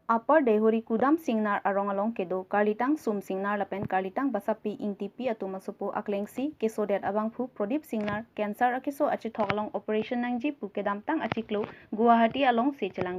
Upper Dehuri Kudam Singnar arong along kedo Karlitang Sum Singnar lapen Karlitang basapi ingtipi atumasupo aklengsi Keso det abang pu Prodip Singnar cancer akeso achi thokalong operation nangji pu kedam tang achiklo Guwahati along se chelang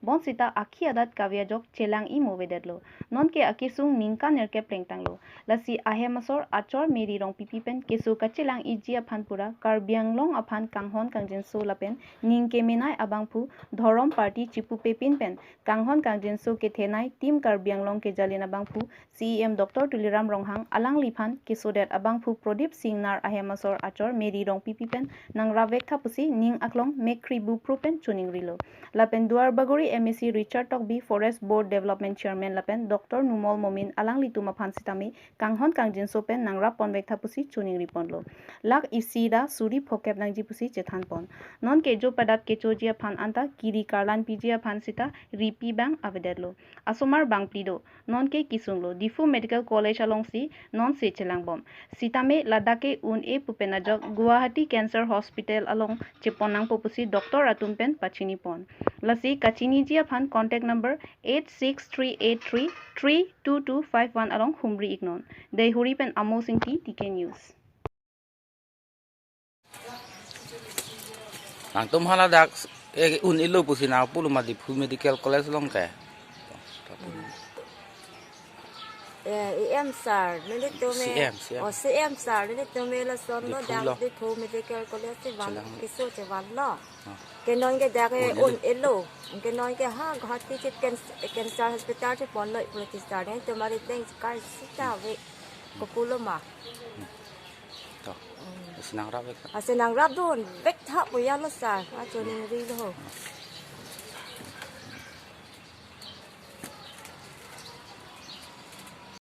bon sita akhi adat kavyajok chelang I movedetlo non ke akisung ningka nerke plengtanglo lasi ahemasor achor meri rong pipipen Keso Kachelangji ji Aphan pura karbianglong Aphan kanghon kangjenso lapen ningke menai abang pu Dhorom party chipu pepin pen kanghon Jinso ke thenai tim karbianglong ke jalina bangphu CEM Dr. Tuliram Ronghang alang liphan Keso det abangphu Prodip Singnar ahemasor achor meri rong pipipen nang ravek thapusi ning aklong mekri bu propen chuning rilo lapen duar bagori MEC Richard Tokbi Forest Board Development Chairman lapen Dr. Numol Momin alang lituma phan sitami kanghon Jinso pen nang rap ponvek thapusi chuning riponlo lak isida suri phokep nangji pusi chethan pon non kejo padap kecho jia phan anta kiri karlan pijia phan sita ripi bang avedelo asomar bangplido non ke kisunglo difu medical college along si non se chelangbom sitame ladake un e pupenajok Guwahati cancer hospital along chiponang popusi doctor atumpen pachini pon lasi kachini jia phan contact number 86383322251 along humri ignon dei huri pen amo singti tk news Nang tumhala dak un ilo pusina pulu ma difu medical college long ke CEM sar nili to me CEM CEM sar nili to me la son lo dak di thu medical college se van kiso se van lo ke non ke dak un ilo ke non ke ha Guwahati che cancer hospital che pon lo police star ne to mari teng kai sita we ko pulo ma to senang rap senang rap don vek tha puya lo sar a choning ri lo